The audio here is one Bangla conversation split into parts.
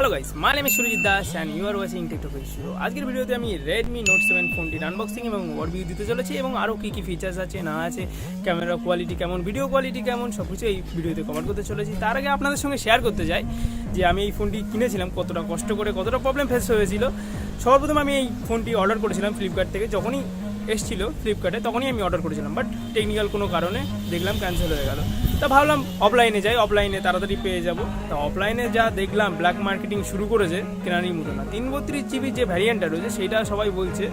Hello guys, my name is Surajit Das and you are watching techno with Suro. আজকের ভিডিওতে আমি Redmi Note 7 ফোনটির আনবক্সিং এবং ওভারভিউ দিতে চলেছি এবং আরও কী কী ফিচার্স আছে না আছে, ক্যামেরা কোয়ালিটি কেমন, ভিডিও কোয়ালিটি কেমন, সব কিছু এই ভিডিওতে কভার করতে চলেছি। তার আগে আপনাদের সঙ্গে শেয়ার করতে চাই যে আমি এই ফোনটি কিনেছিলাম কতটা কষ্ট করে, কতটা প্রবলেম ফেস হয়েছিল। সবার প্রথমে আমি এই ফোনটি অর্ডার করেছিলাম ফ্লিপকার্ট থেকে। যখনই এসেছিল ফ্লিপকার্টে তখনই আমি অর্ডার করেছিলাম, বাট টেকনিক্যাল কোনো কারণে দেখলাম ক্যান্সেল হয়ে গেল। তা ভাবলাম অফলাইনে যাই, অফলাইনে তাড়াতাড়ি পেয়ে যাব। তা অফলাইনে যা দেখলাম ব্ল্যাক মার্কেটিং শুরু করেছে কেনারই মতো না। 332 GB যে ভ্যারিয়েন্টটা রয়েছে সেইটা সবাই বলছে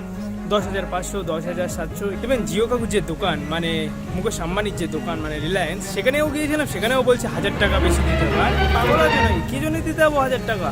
10,500, 10,700। ইভেন জিও কাকুর যে দোকান, মানে মুকেশ আম্বানির যে দোকান, মানে রিলায়েন্স, সেখানেও গিয়েছিলাম, সেখানেও বলছে 1,000 টাকা বেশি দিতে হবে। আর পাগল আছে নাই, কী জন্য দিতে হবে 1,000 টাকা?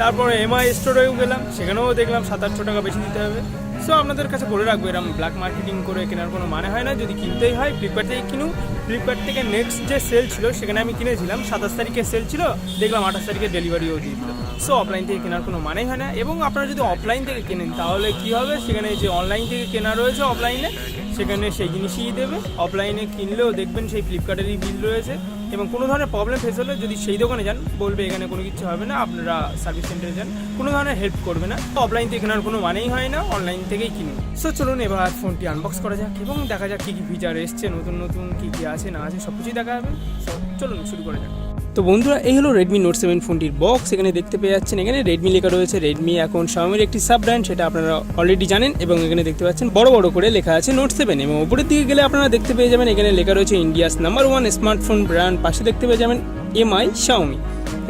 তারপরে এমআই স্টোরেও গেলাম, সেখানেও দেখলাম 700-800 টাকা বেশি দিতে হবে। সো আপনাদের কাছে বলে রাখবো, এরকম ব্ল্যাক মার্কেটিং করে কেনার কোনো মানে হয় না। যদি কিনতেই হয় ফ্লিপকার্ট থেকে কিনুন। ফ্লিপকার্ট থেকে নেক্সট যে সেল ছিল সেখানে আমি কিনেছিলাম, 27 তারিখে সেল ছিল, দেখলাম 28 তারিখে ডেলিভারিও দিয়ে দিল। সো অফলাইন থেকে কেনার কোনো মানেই হয় না। এবং আপনারা যদি অফলাইন থেকে কেনেন তাহলে কী হবে, সেখানে যে অনলাইন থেকে কেনা রয়েছে অফলাইনে, সেখানে সেই জিনিসই দেবে। অফলাইনে কিনলেও দেখবেন সেই ফ্লিপকার্টেরই বিল রয়েছে। এবং কোনো ধরনের প্রবলেম ফেস হলে যদি সেই দোকানে যান, বলবে এখানে কোনো কিছু হবে না, আপনারা সার্ভিস সেন্টারে যান, কোনো ধরনের হেল্প করবে না। অফলাইন থেকে কেনার কোনো মানেই হয় না, অনলাইন থেকেই কিনুন। সো চলুন এবার ফোনটি আনবক্স করা যাক এবং দেখা যাক কী কী ফিচার এসছে, নতুন নতুন কী কী আছে না আছে সব কিছুই দেখা যাবে। সো চলুন শুরু করা যাক। তো বন্ধুরা, এই হলো Redmi Note 7 ফোনটির বক্স। এখানে দেখতে পেয়ে যাচ্ছেন, এখানে রেডমি লেখা রয়েছে। রেডমি এখন Xiaomiর একটি সাব ব্র্যান্ড, সেটা আপনারা অলরেডি জানেন। এবং এখানে দেখতে পাচ্ছেন বড় বড় করে লেখা আছে Note 7। এবং উপরের দিকে গেলে আপনারা দেখতে পেয়ে যাবেন এখানে লেখা রয়েছে ইন্ডিয়াস নাম্বার 1 স্মার্টফোন ব্র্যান্ড। পাশে দেখতে পেয়ে যাবেন এমআই Xiaomi।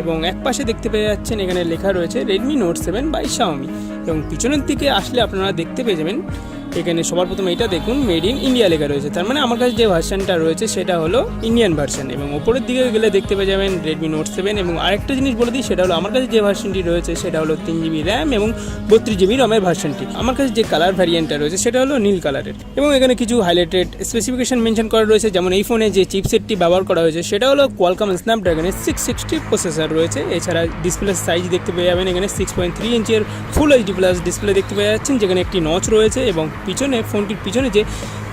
এবং এক পাশে দেখতে পেয়ে যাচ্ছেন এখানে লেখা রয়েছে Redmi Note 7 বাই Xiaomi। এবং পিছনের দিকে আসলে আপনারা দেখতে পেয়ে যাবেন এখানে সবার প্রথমে এটা দেখুন, মেড ইন ইন্ডিয়া লেখা রয়েছে। তার মানে আমার কাছে যে ভার্সানটা রয়েছে সেটা হলো ইন্ডিয়ান ভার্সান। এবং ওপরের দিকে গেলে দেখতে পেয়ে যাবেন Redmi Note 7। এবং আরেকটা জিনিস বলে দিই, সেটা হলো আমার কাছে যে ভার্সানটি রয়েছে সেটা হলো 3GB র্যাম এবং 32GB রমের ভার্সানটি। আমার কাছে যে কালার ভ্যারিয়েন্টটা রয়েছে সেটা হলো নীল কালারের। এবং এখানে কিছু হাইলাইটেড স্পেসিফিকেশন মেনশন করা রয়েছে, যেমন এই ফোনে যে চিপসেটটি ব্যবহার করা হয়েছে সেটা হলো কোয়ালকম স্ন্যাপড্রাগনের 660 প্রসেসর রয়েছে। এছাড়া ডিসপ্লে সাইজ দেখতে পেয়ে যাবেন এখানে 6.3 ইঞ্চের ফুল এইচডি প্লাস ডিসপ্লে দেখতে পেয়ে যাচ্ছেন, যেখানে একটি নচ রয়েছে। এবং পিছনে ফোনটির পিছনে যে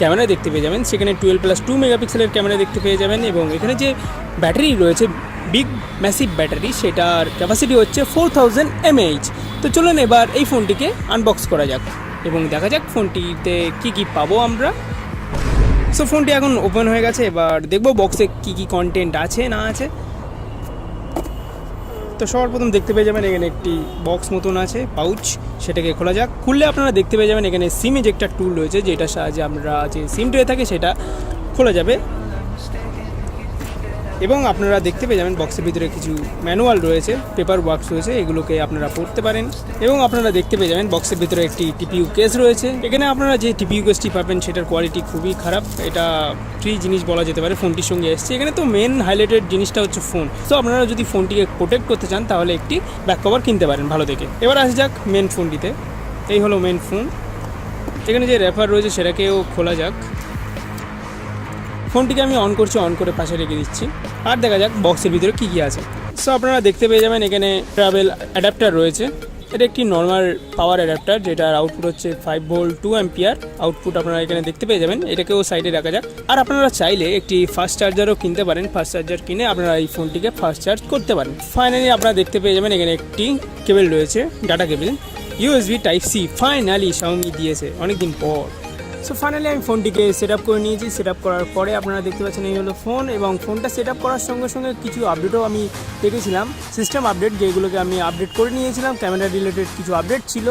ক্যামেরা দেখতে পেয়ে যাবেন সেখানে 12+2 মেগাপিক্সেলের ক্যামেরা দেখতে পেয়ে যাবেন। এবং এখানে যে ব্যাটারি রয়েছে, বিগ ম্যাসিভ ব্যাটারি, সেটার ক্যাপাসিটি হচ্ছে 4000 mAh। তো চলুন এবার এই ফোনটিকে আনবক্স করা যাক এবং দেখা যাক ফোনটিতে কি কি পাবো আমরা। সো ফোনটি এখন ওপেন হয়ে গেছে, এবার দেখবো বক্সে কি কি কন্টেন্ট আছে না আছে। তো সবার প্রথম দেখতে পেয়ে যাবেন এখানে একটি বক্স মতন আছে, পাউচ, সেটাকে খোলা যাক। খুললে আপনারা দেখতে পেয়ে যাবেন এখানে সিম ইজেক্টার টুল রয়েছে, যেটার সাহায্যে আমরা যে সিম ট্রে থাকে সেটা খোলা যাবে। এবং আপনারা দেখতে পেয়ে যাবেন বক্সের ভিতরে কিছু ম্যানুয়াল রয়েছে, পেপার ওয়ার্কস রয়েছে, এগুলোকে আপনারা পড়তে পারেন। এবং আপনারা দেখতে পেয়ে যাবেন বক্সের ভিতরে একটি টিপিইউ কেস রয়েছে। এখানে আপনারা যে টিপিইউ কেসটি পাবেন সেটার কোয়ালিটি খুবই খারাপ, এটা ফ্রি জিনিস বলা যেতে পারে, ফোনটির সঙ্গে এসছে। এখানে তো মেন হাইলাইটেড জিনিসটা হচ্ছে ফোন। তো আপনারা যদি ফোনটিকে প্রোটেক্ট করতে চান তাহলে একটি ব্যাক কভার কিনতে পারেন ভালো দেখে। এবার আসা যাক মেন ফোনটিতে। এই হলো মেন ফোন। এখানে যে র্যাপার রয়েছে সেটাকেও খোলা যাক। ফোনটিকে আমি অন করছি, অন করে পাশে রেখে দিচ্ছি। আর দেখা যাক বক্সের ভিতরে কী কী আছে। সো আপনারা দেখতে পেয়ে যাবেন এখানে ট্রাভেল অ্যাডাপ্টার রয়েছে। এটা একটি নর্মাল পাওয়ার অ্যাডাপ্টার, যেটার আউটপুট হচ্ছে 5 ভোল্ট 2 অ্যাম্পিয়ার আউটপুট আপনারা এখানে দেখতে পেয়ে যাবেন। এটাকেও সাইডে রাখা যাক। আর আপনারা চাইলে একটি ফাস্ট চার্জারও কিনতে পারেন। ফাস্ট চার্জার কিনে আপনারা এই ফোনটিকে ফাস্ট চার্জ করতে পারেন। ফাইনালি আপনারা দেখতে পেয়ে যাবেন এখানে একটি কেবল রয়েছে, data cable, USB Type-C finally Xiaomi দিয়েছে অনেকদিন পর। সো ফাইনালি আমি ফোনটিকে সেট আপ করে নিয়েছি। সেট আপ করার পরে আপনারা দেখতে পাচ্ছেন এই হলো ফোন। এবং ফোনটা সেট আপ করার সঙ্গে সঙ্গে কিছু আপডেটও আমি দেখেছিলাম, সিস্টেম আপডেট, যেগুলোকে আমি আপডেট করে নিয়েছিলাম। ক্যামেরা রিলেটেড কিছু আপডেট ছিল।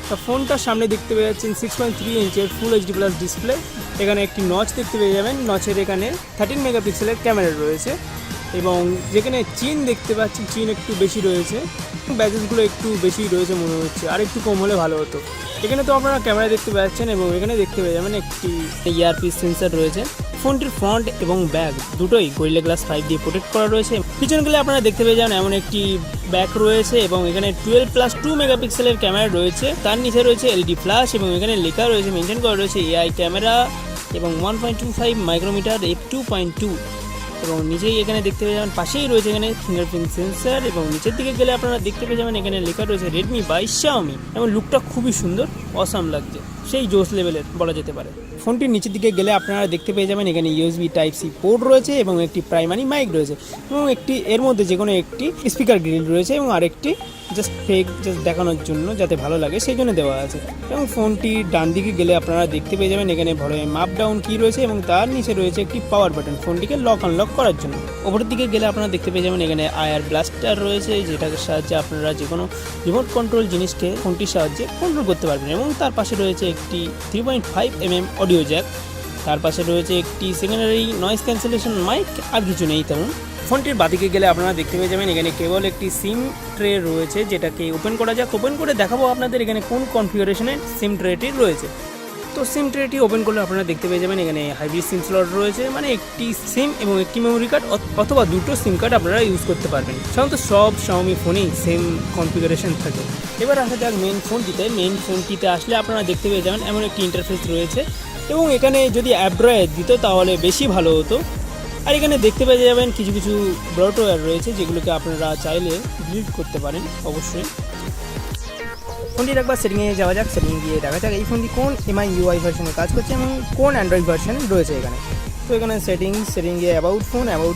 তা ফোনটার সামনে দেখতে পেয়ে যাচ্ছেন 6.3 ইঞ্চের ফুল এইচডি প্লাস ডিসপ্লে। এখানে একটি নচ দেখতে পেয়ে যাবেন, নচের এখানে 13 মেগাপিক্সেলের ক্যামেরা রয়েছে। এবং যেখানে চিন দেখতে পাচ্ছেন, চিন একটু বেশি রয়েছে, ব্যাজেসগুলো একটু বেশি রয়েছে মনে হচ্ছে, আর একটু কম হলে ভালো হতো। এখানে তো আপনারা ক্যামেরা দেখতে পাচ্ছেন এবং এখানে দেখতে পেয়ে যাবেন একটি ইয়ারপিস সেন্সার রয়েছে। ফোনটির ফ্রন্ট এবং ব্যাক দুটোই গরিলা গ্লাস 5 দিয়ে প্রোটেক্ট করা রয়েছে। পিছনে গেলে আপনারা দেখতে পেয়ে যাবেন এমন একটি ব্যাক রয়েছে এবং এখানে 12+2 মেগাপিক্সেলের ক্যামেরা রয়েছে। তার নিচে রয়েছে এলইডি ফ্ল্যাশ এবং এখানে লেখা রয়েছে, মেনশন করা রয়েছে এআই ক্যামেরা এবং 1.25 মাইক্রোমিটার f2.2। এবং নিচেই এখানে দেখতে পেয়ে যাবেন পাশেই রয়েছে এখানে ফিঙ্গারপ্রিন্ট সেন্সার। এবং নিচের দিকে গেলে আপনারা দেখতে পেয়ে যাবেন এখানে লেখা রয়েছে Redmi বাই Xiaomi। এবং লুকটা খুবই সুন্দর, অসাম লাগছে, সেই জোস লেভেলের বলা যেতে পারে। ফোনটির নিচের দিকে গেলে আপনারা দেখতে পেয়ে যাবেন এখানে ইউএসবি টাইপ সি পোর্ট রয়েছে এবং একটি প্রাইমারি মাইক রয়েছে এবং একটি এর মধ্যে যে কোনো একটি স্পিকার গ্রিল রয়েছে এবং আরেকটি জাস্ট দেখানোর জন্য যাতে ভালো লাগে সেই জন্য দেওয়া আছে। এবং ফোনটির ডান দিকে গেলে আপনারা দেখতে পেয়ে যাবেন এখানে ভলিউম আপ ডাউন কি রয়েছে এবং তার নিচে রয়েছে একটি পাওয়ার বাটন ফোনটিকে লক আনলক করার জন্য। ওপরের দিকে গেলে আপনারা দেখতে পেয়ে যাবেন এখানে আয়ার ব্লাস্টার রয়েছে, যেটার সাহায্যে আপনারা যে কোনো রিমোট কন্ট্রোল জিনিসকে ফোনটির সাহায্যে কন্ট্রোল করতে পারবেন। এবং তার পাশে রয়েছে একটি 3.5 mm অডিও জ্যাক, তার পাশে রয়েছে একটি সেকেন্ডারি নয়েজ ক্যান্সেলেশন মাইক, আর কিছু নেই তেমন। ফোনটির বাদিকে গেলে আপনারা দেখতে পেয়ে যাবেন এখানে কেবল একটি সিম ট্রে রয়েছে, যেটাকে ওপেন করা যাক। ওপেন করে দেখাবো আপনাদের এখানে কোন কনফিগারেশনের সিম ট্রেটি রয়েছে। তো সিম ট্রেটি ওপেন করলে আপনারা দেখতে পেয়ে যাবেন এখানে হাইব্রিড সিম স্লট রয়েছে, মানে একটি সিম এবং একটি মেমোরি কার্ড অথবা দুটো সিম কার্ড আপনারা ইউজ করতে পারবেন। সাধারণত সব Xiaomi ফোনেই সেম কনফিগারেশন থাকে। এবার আসা যাক মেইন ফোনটিতে আসলে আপনারা দেখতে পেয়ে যাবেন এমন একটি ইন্টারফেস রয়েছে এবং এখানে যদি অ্যান্ড্রয়েড দিত তাহলে বেশি ভালো হতো। আর এখানে দেখতে পেয়ে যাবেন কিছু কিছু ব্লটওয়্যার রয়েছে যেগুলোকে আপনারা চাইলে ডিলিট করতে পারেন অবশ্যই। ফোনটির একবার সেটিংয়ে যাওয়া যাক। সেটিং গিয়ে দেখা যাক এই ফোনটি কোন MI UI ভার্সনে কাজ করছে এবং কোন অ্যান্ড্রয়েড ভার্সন রয়েছে এখানে। তো এখানে সেটিংয়ে অ্যাবাউট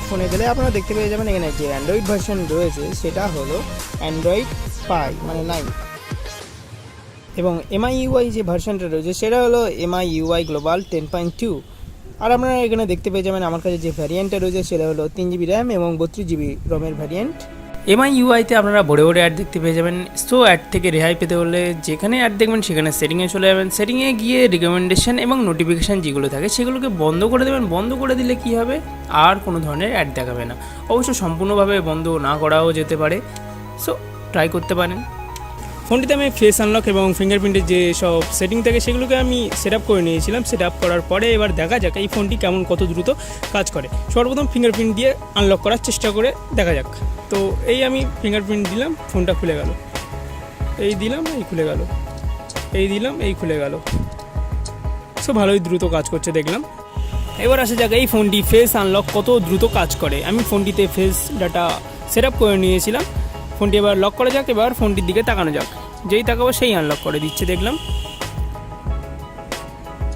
ফোনে গেলে আপনারা দেখতে পেয়ে যাবেন এখানে যে অ্যান্ড্রয়েড ভার্সন রয়েছে সেটা হলো অ্যান্ড্রয়েড পাই মানে 9 এবং MI UI যে ভার্সনটা রয়েছে সেটা হলো MI UI গ্লোবাল 10.2। আর আপনারা এখানে দেখতে পেয়ে যাবেন আমার কাছে যে ভ্যারিয়েন্টটা রয়েছে সেটা হলো 3GB র্যাম এবং 32GB রমের ভ্যারিয়েন্ট। MI UIতে আপনারা বড় অ্যাড দেখতে পেয়ে যাবেন। সো অ্যাড থেকে রেহাই পেতে হলে যেখানে অ্যাড দেখবেন সেখানে সেটিংয়ে চলে যাবেন। সেটিংয়ে গিয়ে রিকমেন্ডেশন এবং নোটিফিকেশান যেগুলো থাকে সেগুলোকে বন্ধ করে দেবেন। বন্ধ করে দিলে কি হবে, আর কোনো ধরনের অ্যাড দেখাবে না। অবশ্য সম্পূর্ণভাবে বন্ধ না করাও যেতে পারে, সো ট্রাই করতে পারেন। ফোনটিতে আমি ফেস আনলক এবং ফিঙ্গারপ্রিন্টের যে সব সেটিং থাকে সেগুলোকে আমি সেট আপ করে নিয়েছিলাম। সেট আপ করার পরে এবার দেখা যাক এই ফোনটি কত দ্রুত কাজ করে। সর্বপ্রথম ফিঙ্গারপ্রিন্ট দিয়ে আনলক করার চেষ্টা করে দেখা যাক। তো এই আমি ফিঙ্গারপ্রিন্ট দিলাম, ফোনটা খুলে গেল। এই দিলাম, এই খুলে গেল। এই দিলাম, এই খুলে গেল। সো ভালোই দ্রুত কাজ করছে দেখলাম। এবার আসা যাক এই ফোনটি ফেস আনলক কত দ্রুত কাজ করে। আমি ফোনটিতে ফেস ডাটা সেট আপ করে নিয়েছিলাম। ফোনটি এবার লক করা যাক। এবার ফোনটির দিকে তাকানো যাক। যেই তাকাবো সেই আনলক করে দিচ্ছে দেখলাম।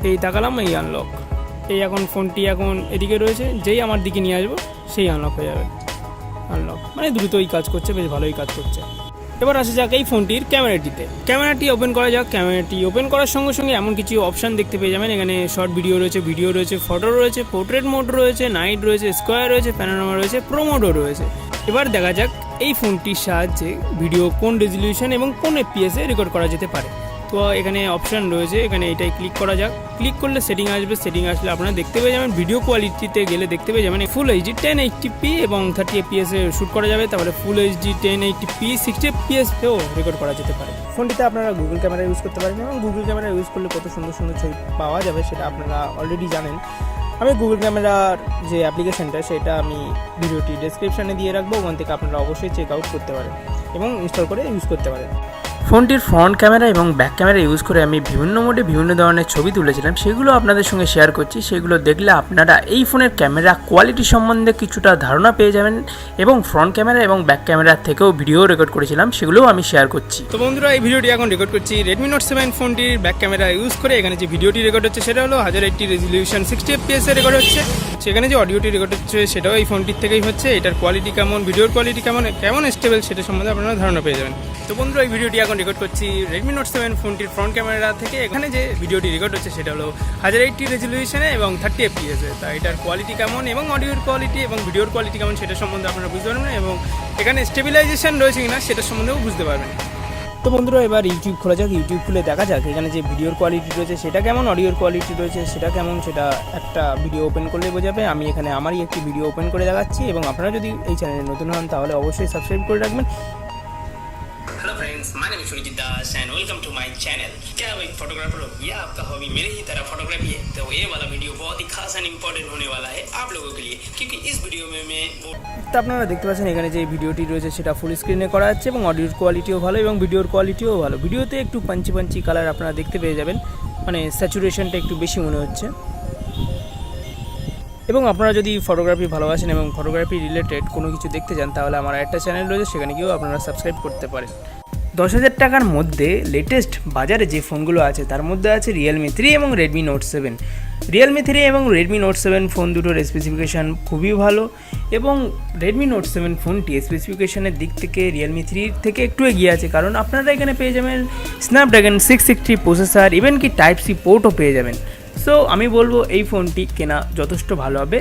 এই তাকালাম, এই আনলক। এই ফোনটি এদিকে রয়েছে, যেই আমার দিকে নিয়ে আসবো সেই আনলক হয়ে যাবে। আনলক মানে দ্রুতই কাজ করছে, বেশ ভালোই কাজ করছে। এবার আসা যাক এই ফোনটির ক্যামেরাটি ওপেন করা যাক। ক্যামেরাটি ওপেন করার সঙ্গে সঙ্গে এমন কিছু অপশান দেখতে পেয়ে যাবেন। এখানে শর্ট ভিডিও রয়েছে, ফটো রয়েছে, পোর্ট্রেট মোড রয়েছে, নাইট রয়েছে, স্কোয়ার রয়েছে, প্যানোরামা রয়েছে, প্রো মোডও রয়েছে। এবার দেখা যাক এই ফোনটির সাহায্যে ভিডিও কোন রেজলিউশন এবং কোন FPS-এ রেকর্ড করা যেতে পারে। তো এখানে অপশান রয়েছে, এখানে এটাই ক্লিক করা যাক। ক্লিক করলে সেটিং আসবে। সেটিং আসলে আপনারা দেখতে পেয়ে যাবেন ভিডিও কোয়ালিটিতে গেলে দেখতে পেয়ে যাবেন ফুল HD 1080p এবং 30 FPS-এ শ্যুট করা যাবে। তারপরে ফুল HD 1080p 60 FPS-এও রেকর্ড করা যেতে পারে। ফোনটিতে আপনারা গুগল ক্যামেরা ইউজ করতে পারেন এবং গুগল ক্যামেরা ইউজ করলে কত সুন্দর সুন্দর ছবি পাওয়া যাবে সেটা আপনারা অলরেডি জানেন। আমি গুগল ক্যামেরার যে অ্যাপ্লিকেশনটা সেটা আমি ভিডিওটি ডেসক্রিপশানে দিয়ে রাখবো, ওখান থেকে আপনারা অবশ্যই চেক আউট করতে পারেন এবং ইনস্টল করে ইউজ করতে পারেন। ফোনটির ফ্রন্ট ক্যামেরা এবং ব্যাক ক্যামেরা ইউজ করে আমি বিভিন্ন মোডে বিভিন্ন ধরনের ছবি তুলেছিলাম, সেগুলো আপনাদের সঙ্গে শেয়ার করছি। সেগুলো দেখলে আপনারা এই ফোনের ক্যামেরা কোয়ালিটি সম্বন্ধে কিছুটা ধারণা পেয়ে যাবেন এবং ফ্রন্ট ক্যামেরা এবং ব্যাক ক্যামেরার থেকেও ভিডিও রেকর্ড করেছিলাম, সেগুলোও আমি শেয়ার করছি। তো বন্ধুরা, এই ভিডিওটি এখন রেকর্ড করছি Redmi Note 7 ফোনটির ব্যাক ক্যামেরা ইউজ করে। এখানে যে ভিডিওটি রেকর্ড হচ্ছে সেটা হলো 1080 রেজলিউশন 60 FPS-এ রেকর্ড হচ্ছে। সেখানে যে অডিওটি রেকর্ড হচ্ছে সেটাও এই ফোনটির থেকেই হচ্ছে। এটার কোয়ালিটি কেমন, ভিডিওর কোয়ালিটি কেমন স্টেবল সেটা সম্বন্ধে আপনারা ধারণা পেয়ে যাবেন। তো বন্ধুরা, এই ভিডিওটি এখন রেকর্ড করছি Redmi Note 7 ফোনটির ফ্রন্ট ক্যামেরা থেকে। এখানে যে ভিডিওটি রেকর্ড হচ্ছে সেটা হলো 1080 রেজলিউশনে এবং 30 FPS-এ। তা এটার কোয়ালিটি কেমন এবং অডিওর কোয়ালিটি এবং ভিডিওর কোয়ালিটি কেমন সেটা সম্বন্ধে আপনারা বুঝতে পারবেন এবং এখানে স্টেবিলাইজেশন রয়েছে কিনা সেটা সম্বন্ধেও বুঝতে পারবেন। তো বন্ধুরা, এবার ইউটিউব খোলা যাক। ইউটিউব খুলে দেখা যাক এখানে যে ভিডিওর কোয়ালিটি রয়েছে সেটা কেমন, অডিওর কোয়ালিটি রয়েছে সেটা কেমন, সেটা একটা ভিডিও ওপেন করলে বোঝাবে। আমি এখানে আমারই একটি ভিডিও ওপেন করে দেখাচ্ছি এবং আপনারা যদি এই চ্যানেলে নতুন হন তাহলে অবশ্যই সাবস্ক্রাইব করে রাখবেন। Hello friends, my name is Surjit Das and welcome to my channel. क्या आप एक फोटोग्राफर हो या आपका हॉबी मेरे ही तरह फोटोग्राफी है, तो ये वाला वीडियो बहुत ही खास एंड इम्पोर्टेंट होने वाला है आप लोगों के लिए, क्योंकि इस वीडियो में मैं তো আপনারা দেখতে পাচ্ছেন এখানে যে ভিডিওটি রয়েছে সেটা ফুল স্ক্রিনে করা আছে এবং অডিওর কোয়ালিটিও ভালো এবং ভিডিওর কোয়ালিটিও ভালো। ভিডিওতে একটু পাঞ্চি কালার আপনারা দেখতে পেয়ে যাবেন, মানে স্যাচুরেশনটা একটু বেশি মনে হচ্ছে। এবং আপনারা যদি ফটোগ্রাফি ভালোবাসেন এবং ফটোগ্রাফি রিলেটেড কোনো কিছু দেখতে চান তাহলে আমার একটা চ্যানেল রয়েছে, সেখানে গিয়েও আপনারা সাবস্ক্রাইব করতে পারেন। 10,000 টাকার মধ্যে লেটেস্ট বাজারে যে ফোনগুলো আছে তার মধ্যে আছে রিয়েলমি 3 এবং রেডমি নোট 7। রিয়েলমি 3 এবং রেডমি নোট 7 ফোন দুটোর স্পেসিফিকেশান খুবই ভালো এবং রেডমি নোট 7 ফোনটি স্পেসিফিকেশানের দিক থেকে রিয়েলমি 3 থেকে একটু এগিয়ে আছে, কারণ আপনারা এখানে পেয়ে যাবেন স্ন্যাপড্রাগন 660 প্রসেসর, ইভেন কি টাইপ সি পোর্টও পেয়ে যাবেন। সো আমি বলবো এই ফোনটি কেনা যথেষ্ট ভালো হবে।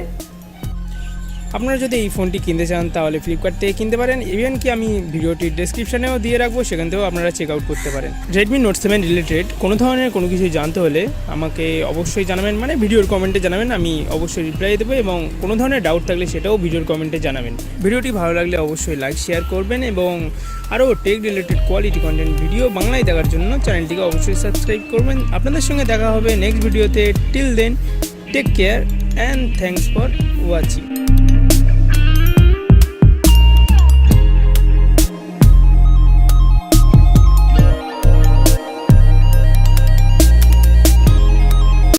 আপনারা যদি এই ফোনটি কিনতে চান তাহলে ফ্লিপকার্ট থেকে কিনতে পারেন, ইভেন কি আমি ভিডিওটির ডেসক্রিপশানেও দিয়ে রাখবো, সেখান থেকেও আপনারা চেক আউট করতে পারেন। রেডমি নোট 7 রিলেটেড কোনো ধরনের কোনো কিছু জানতে হলে আমাকে অবশ্যই জানাবেন, মানে ভিডিওর কমেন্টে জানাবেন, আমি অবশ্যই রিপ্লাই দেবো এবং কোনো ধরনের ডাউট থাকলে সেটাও ভিডিওর কমেন্টে জানাবেন। ভিডিওটি ভালো লাগলে অবশ্যই লাইক শেয়ার করবেন এবং আরও tech related quality content video বাংলায় দেখার জন্য চ্যানেলটিকে অবশ্যই সাবস্ক্রাইব করবেন। আপনাদের সঙ্গে দেখা হবে নেক্সট ভিডিওতে। Till then take care and thanks for watching.